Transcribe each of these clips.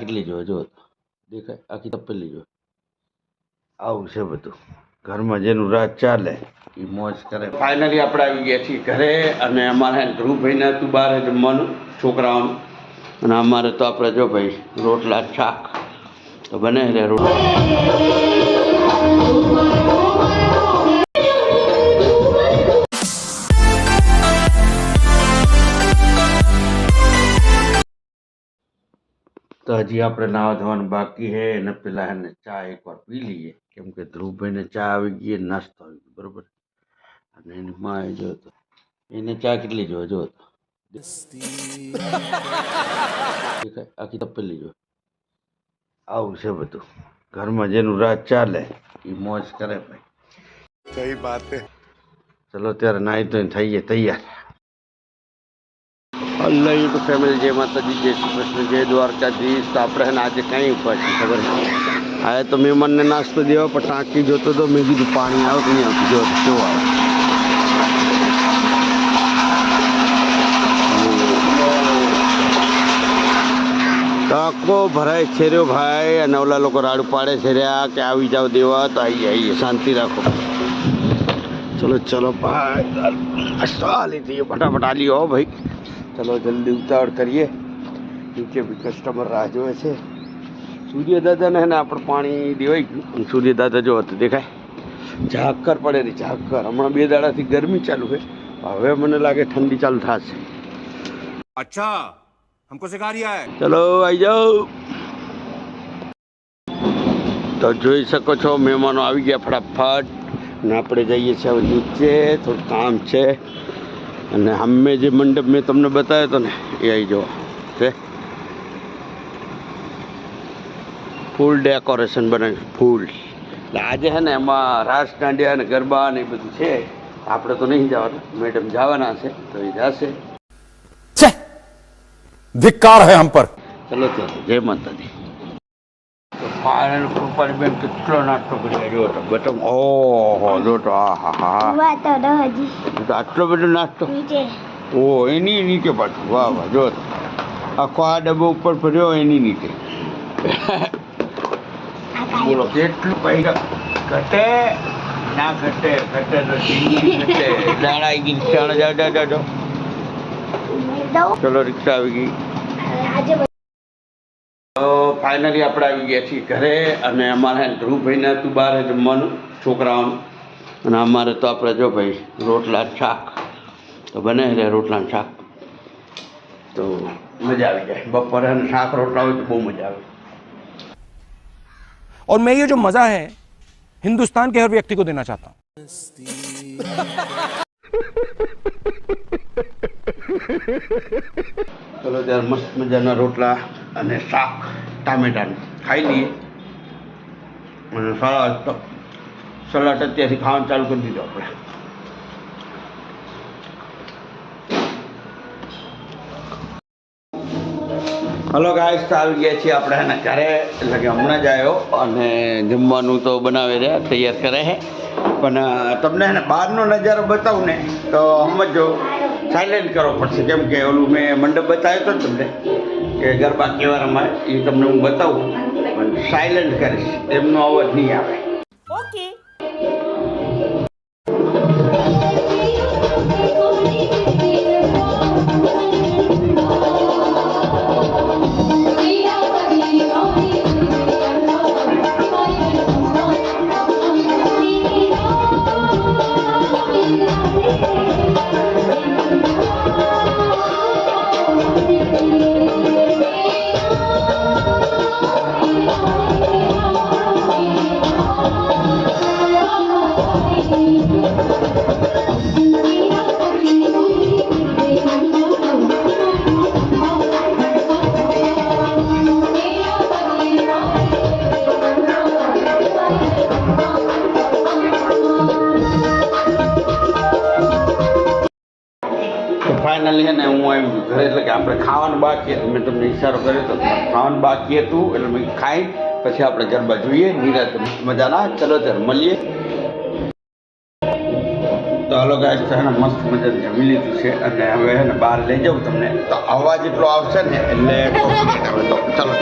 કેટલી જો જો દેખાય આખી તપેલી જો આવું છે બધું ઘરમાં જેનું રાત ચાલે એ મોજ કરે. ફાઇનલી આપણે આવી ગયા છીએ ઘરે અને અમારે ધ્રુવભાઈને હતું બહાર જમવાનું છોકરાઓનું અને અમારે તો આપણે જો ભાઈ રોટલા શાક તો બને રે રોટલા. તો હજી આપણે નાવા ધોવાનું બાકી છે અને પેલા એને ચા એકવાર પી લઈએ કેમ કે ધ્રુવભાઈને ચા આવી ગઈ નાસ્તો આવી ગયો બરોબર. અને એની માં જો તો એને ચા કેટલી જો જો દેખાય આખી તપેલી જો આવું છે બધું ઘરમાં જેનું રાત ચાલે એ મોજ કરે ભાઈ. સહી બાત હે. ચલો ત્યારે નાઈ તો થઈએ તૈયાર. અલ્લાહ યુટ્યુબ ફેમિલી જય માતાજી જય શ્રી કૃષ્ણ જય દ્વારકાધીશ. તો આપણે હે ને આજે કંઈ ઉપર છે ખબર છે આ તો મહેમાનને નાસ્તો દેવા પણ ટાંકી જોતો તો મેં કીધું પાણી આવે કે નહીં આવતું જો કેવું આવે. ટાંકો ભરાય છે રહ્યો ભાઈ અને ઓલા લોકો રાડું પાડે છે રહ્યા કે આવી જાવ દેવા તો આવીએ શાંતિ રાખો. ચલો ચલો ભાઈ હાલી દઈએ ફટાફટ હાલી હો ભાઈ. ચલો જલ્દી ઉતાવળ કરીએ નીચે બી કસ્ટમર રાહ જોવે છે. સૂર્યદાદાને ને આપણે પાણી દેવાઈ ગયું. સૂર્યદાદા જો હતું દેખાય ઝાકર પડે રહી ઝાકર. હમણાં 2 દાડાથી ગરમી ચાલુ છે હવે મને લાગે ઠંડી ચાલુ થશે. અચ્છા हमको सिखा रिया है. ચલો આવી જાઓ. તો જોઈ શકો છો મહેમાનો આવી ગયા ફટાફટ ને આપણે જઈએ છીએ હવે નીચે થોડું કામ છે. અને અમે જે મંડપ મેં તમને બતાવ્યો હતો ને એ આવી જવા છે. ફૂલ ડેકોરેશન બનાવ્યું ફૂલ. એટલે આજે છે ને એમાં રાસ દાંડિયા અને ગરબા ને એ બધું છે. આપણે તો નહીં જવાનું મેડમ જવાના છે તો એ જશે. ધિક્કાર है हम पर. ચલો ચાલો જય માતાજી. તો ફાઇનલ કૃપાલી બેન કેટલો નાસ્તો કરી જો તો બટમ ઓહો જો તો આ હા હા આટલો બધો નાસ્તો ઓ એની નીચે પાછું વાહ વાહ જો આખો આ ડબ્બો ઉપર ભર્યો એની નીચે. બોલો કેટલું પૈસા ઘટે ના ઘટે ઘટે ઘટે દાણા આવી ગઈ ચાણા જાઓ જાઓ. ચલો રિક્ષા આવી ગઈ. તો ફાઇનલી આપણે આવી ગયા છીએ ઘરે અને અમારે ધ્રુવભાઈને હતું બહાર જમવાનું છોકરાઓનું અને અમારે તો આપણે જો ભાઈ રોટલા શાક તો બને રે રોટલા શાક તો મજા આવી જાય. બપોરે શાક રોટલા હોય તો બહુ મજા આવે. और मैं ये जो मजा है हिंदुस्तान के हर व्यक्ति को देना चाहता हूं. ચલો ત્યારે મસ્ત મજાના રોટલા અને શાક ટામેટાનું ખાઈ લઈએ. અને સલાડ અત્યારથી ખાવાનું ચાલુ કરી દીધું આપણે. હલો ગાઈસ તો આવી ગયા છીએ આપણે એના ઘરે એટલે કે હમણાં જ આવ્યો અને જમવાનું તો બનાવે રહ્યા તૈયાર કરે છે પણ તમને એને બહારનો નજારો બતાવું ને તો સમજો સાયલેન્ટ કરવો પડશે કેમ કે ઓલું મેં મંડપ બતાવ્યો હતો ને તમને કે ગરબા કેવા રમાય એ તમને હું બતાવું પણ સાયલેન્ટ કરીશ એમનો અવાજ નહીં આવે. ઓકે. ફાઇનલી છે ને હું આવી ગયું ઘરે એટલે કે આપણે ખાવાનું બાકી હતું. મેં તમને ઈશારો કર્યો હતો ખાવાનું બાકી હતું એટલે મેં ખાઈ પછી આપણે ગરબા જોઈએ નિરાંતે મજાના. ચલો ત્યારે મળીએ. તો હાલો ગાઈસ તો એને મસ્ત મજાનું જમી લીધું છે અને હવે હે ને બહાર લઈ જાઉં તમને તો અવાજ એટલો આવશે ને એટલે complete હવે તો ચાલો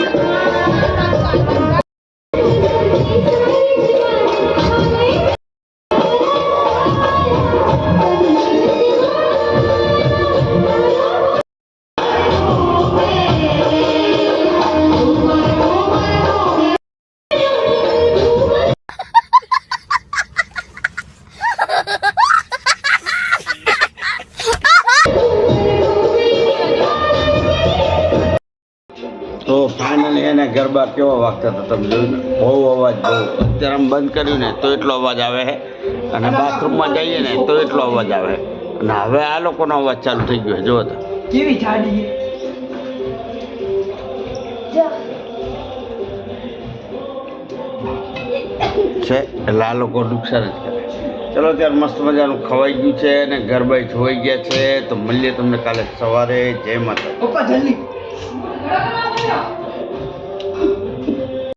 તો ફાઇનલી એને ગરબા કેવા વાગતા હતા તમે જોયું ને બહુ અવાજ બહુ અત્યારે આમ બંધ કર્યું ને તો એટલો અવાજ આવે છે અને બાથરૂમમાં જઈએ ને તો એટલો અવાજ આવે અને હવે આ લોકોનો અવાજ ચાલુ થઈ ગયો છે જુઓ તો કેવી જાડી છે એટલે આ લોકો નુકસાન જ કરે ચલો ત્યારે મસ્ત મજાનું ખવાઈ ગયું છે અને ગરબા જોઈ ગયા છે તો મળીએ તમને કાલે સવારે જય માતા પપ્પા જલ્દી